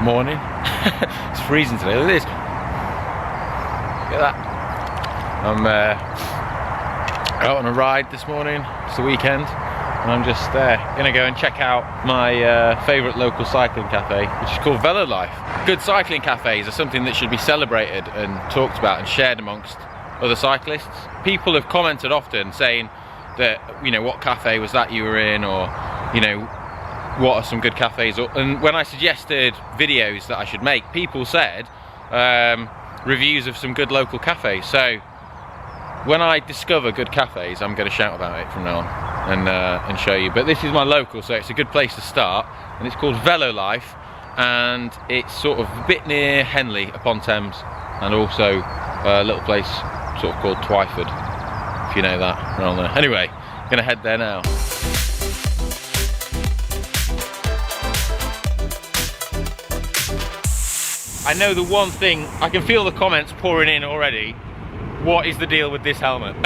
morning. It's freezing today, look at this. Look at that. I'm out on a ride this morning, it's the weekend, and I'm just gonna go and check out my favourite local cycling cafe, which is called Velolife. Good cycling cafes are something that should be celebrated and talked about and shared amongst other cyclists. People have commented often saying that, you know, what cafe was that you were in, or, you know, what are some good cafes? And when I suggested videos that I should make, people said reviews of some good local cafes. So when I discover good cafes, I'm going to shout about it from now on and show you. But this is my local, so it's a good place to start, and it's called Velolife, and it's sort of a bit near Henley upon Thames, and also a little place sort of called Twyford, if you know that around there. Anyway, I'm gonna head there now. I know the one thing, I can feel the comments pouring in already. What is the deal with this helmet?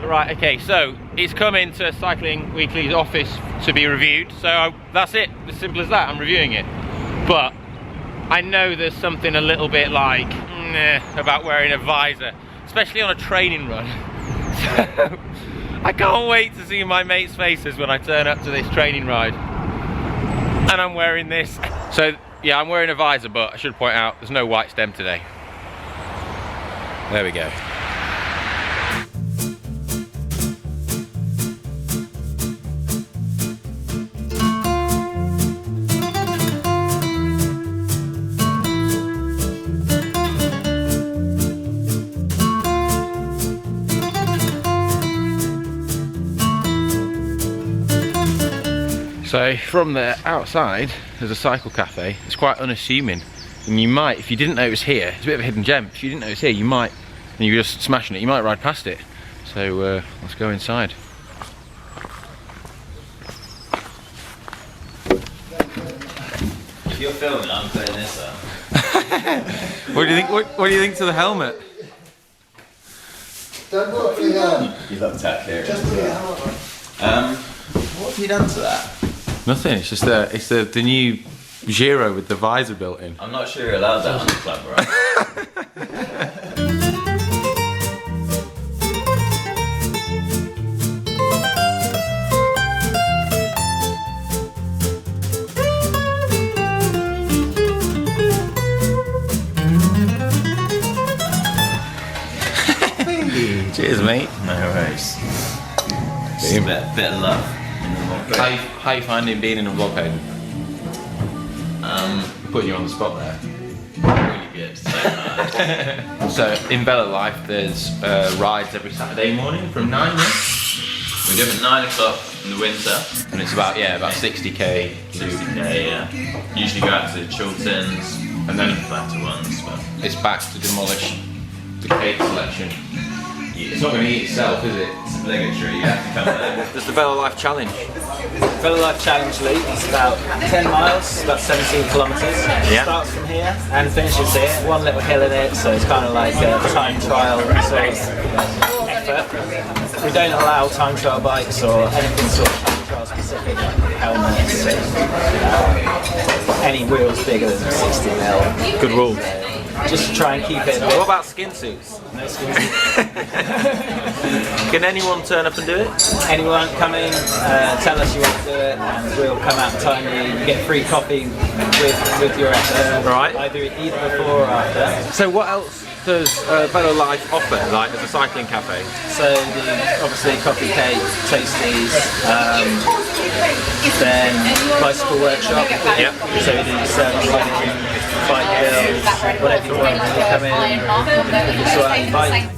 Right, okay, so it's come into Cycling Weekly's office to be reviewed, so that's it, as simple as that, I'm reviewing it. But I know there's something a little bit like, about wearing a visor, especially on a training run. So I can't wait to see my mates' faces when I turn up to this training ride. And I'm wearing this. So yeah, I'm wearing a visor, but I should point out there's no white stem today. There we go. So from the outside, there's a cycle cafe. It's quite unassuming, and you might, if you didn't know it was here, it's a bit of a hidden gem. If you didn't know it was here, you might, and you're just smashing it, you might ride past it. So let's go inside. If you're filming, I'm putting this up. What do you think? What do you think to the helmet? Don't put the helmet. You love that here. Just put the helmet. What have you done to that? Nothing. It's just the new Giro with the visor built in. I'm not sure you're allowed that on the club, right? Cheers, mate. No worries. Just a bit of love. How you finding being in a vlog, Hayden? Putting you on the spot there. Really good. So nice. So in Velolife, there's rides every Saturday morning from 9. Yeah? We do it at 9 o'clock in the winter. And it's about 60k. 60k, yeah. Usually go out to Chilterns and then back to ones, but It's back to demolish the cake selection. It's not going to eat itself, is it? it's obligatory. You have to come there. There's the Velolife Challenge. Velolife Challenge League, it's about 10 miles, about 17 kilometres. Yeah. Starts from here and finishes here. One little hill in it, so it's kind of like a time trial sort of effort. We don't allow time trial bikes or anything sort of time trial specific, like helmets, any wheels bigger than 60mm. Good rule. Just to try and keep it. What about skin suits? No skins. Can anyone turn up and do it? Anyone come in, tell us you want to do it, and we'll come out and time you. You get free coffee with your effort. Right. Either before or after. So what else does Velolife offer, like as a cycling cafe? So obviously coffee cake, tasties, then bicycle workshop. Yep. So we do service riding, bike builds, whatever you want. You come in, you sort out your bike.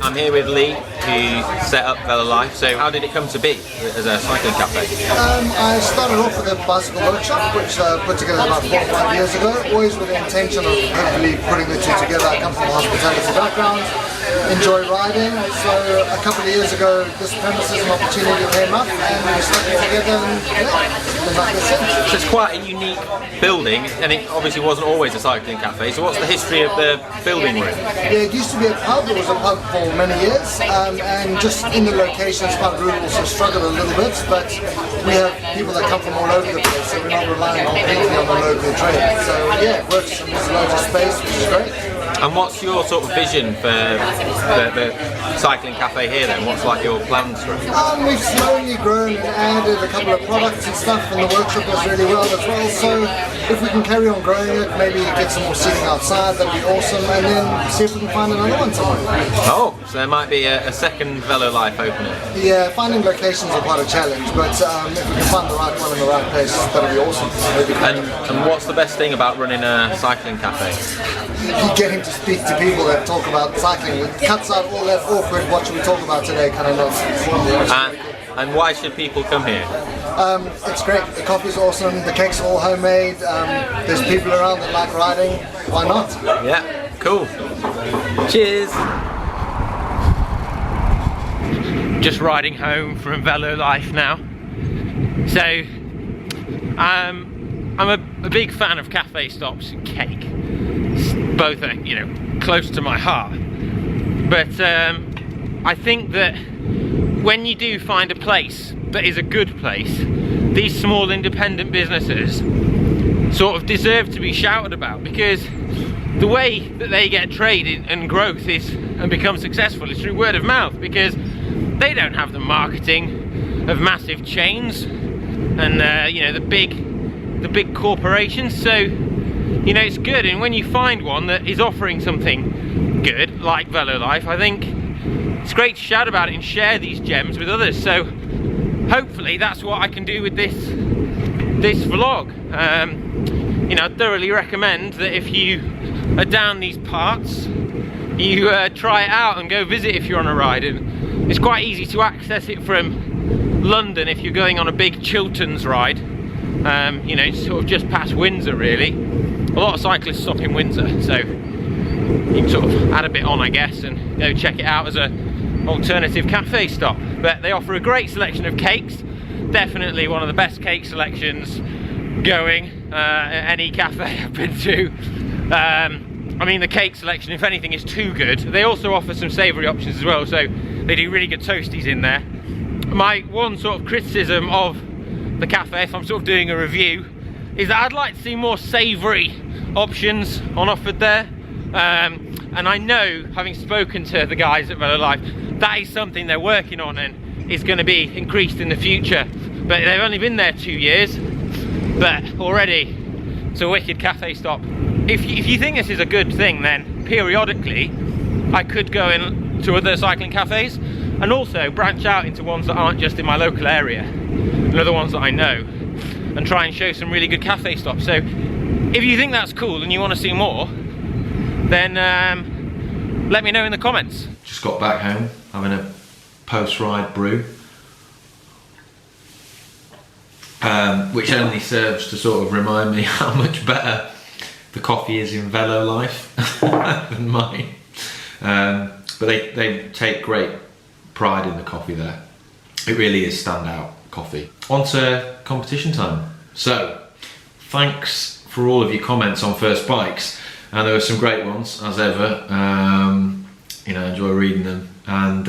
I'm here with Lee, who set up Velolife. So how did it come to be as a cycling cafe? I started off with a bicycle workshop, which I put together about 4 or 5 years ago, always with the intention of hopefully putting the two together. I come from a hospitality background, enjoy riding. So a couple of years ago, this premises and opportunity came up, and we stuck it together, and been like this since. So it's quite a unique building, and it obviously wasn't always a cycling cafe. So what's the history of the building room? Yeah, it used to be a pub. It was a pub for many years, and just in the location, it's quite rural, so struggled a little bit. But we have people that come from all over the place, so we're not relying completely on the local trade. So yeah, it works. There's loads of space, which is great. And what's your sort of vision for the cycling cafe here then? What's like your plans for it? We've slowly grown and added a couple of products and stuff, and the workshop does really well as well. So if we can carry on growing it, maybe get some more seating outside, that'd be awesome, and then see if we can find another one somewhere. Oh, so there might be a second Velolife opening. Yeah, finding locations are quite a challenge, but if we can find the right one in the right place, that'll be awesome. And what's the best thing about running a cycling cafe? Getting to speak to people that talk about cycling. It cuts out all that awkward, what should we talk about today kind of nonsense. And why should people come here? It's great. The coffee's awesome, the cakes are all homemade, there's people around that like riding. Why not? Yeah, cool. Cheers. Just riding home from Velolife now. So, I'm a big fan of cafe stops and cake. Both are, you know, close to my heart. But I think that when you do find a place that is a good place, these small independent businesses sort of deserve to be shouted about, because the way that they get trade and growth is and become successful is through word of mouth, because they don't have the marketing of massive chains and you know, the big corporations. So you know, it's good, and when you find one that is offering something good like Velolife, I think it's great to shout about it and share these gems with others. So hopefully that's what I can do with this vlog. You know, I thoroughly recommend that if you are down these parts, you try it out and go visit if you're on a ride. And it's quite easy to access it from London if you're going on a big Chilterns ride. You know, it's sort of just past Windsor really. A lot of cyclists stop in Windsor, so you can sort of add a bit on, I guess, and go check it out as an alternative cafe stop. But they offer a great selection of cakes, definitely one of the best cake selections going at any cafe I've been to. I mean, the cake selection, if anything, is too good. They also offer some savoury options as well, so they do really good toasties in there. My one sort of criticism of the cafe, if I'm sort of doing a review, is that I'd like to see more savoury options on offered there. And I know, having spoken to the guys at Velolife, that is something they're working on and is going to be increased in the future. But they've only been there 2 years, but already it's a wicked cafe stop. If you think this is a good thing, then periodically I could go in to other cycling cafes and also branch out into ones that aren't just in my local area and other ones that I know, and try and show some really good cafe stops. So if you think that's cool and you want to see more, then let me know in the comments. Just got back home, having a post-ride brew, which only serves to sort of remind me how much better the coffee is in Velolife than mine. But they take great pride in the coffee there. It really is standout coffee. On to competition time. So, thanks for all of your comments on first bikes, and there were some great ones as ever. You know, I enjoy reading them, and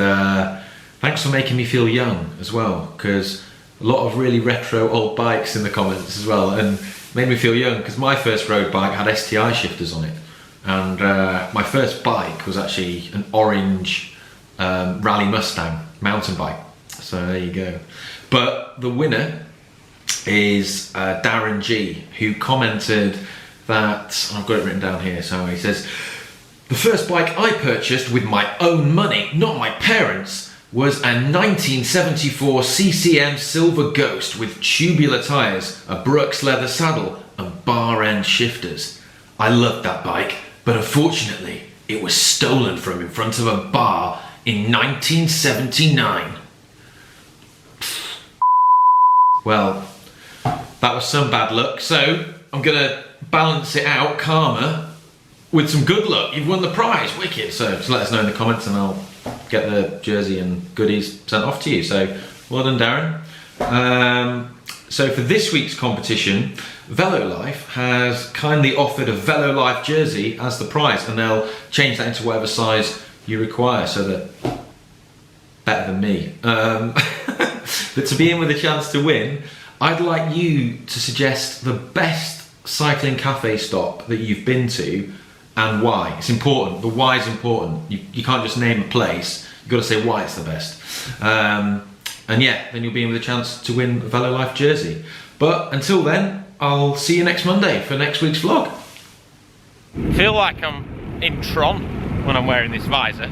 thanks for making me feel young as well, because a lot of really retro old bikes in the comments as well, and made me feel young, because my first road bike had STI shifters on it, and my first bike was actually an orange Rally Mustang mountain bike. So there you go. But the winner is Darren G, who commented that, I've got it written down here, so he says, the first bike I purchased with my own money, not my parents', was a 1974 CCM Silver Ghost with tubular tyres, a Brooks leather saddle and bar end shifters. I loved that bike, but unfortunately it was stolen from in front of a bar in 1979. Well, that was some bad luck, so I'm gonna balance it out, karma, with some good luck, you've won the prize. Wicked. So just let us know in the comments and I'll get the jersey and goodies sent off to you. So well done, Darren. So for this week's competition, Velolife has kindly offered a Velolife jersey as the prize, and they'll change that into whatever size you require, so that better than me. But to be in with a chance to win, I'd like you to suggest the best cycling cafe stop that you've been to and why. It's important. The why is important. You can't just name a place. You've got to say why it's the best. And yeah, then you'll be in with a chance to win a Velolife jersey. But until then, I'll see you next Monday for next week's vlog. I feel like I'm in Tron when I'm wearing this visor.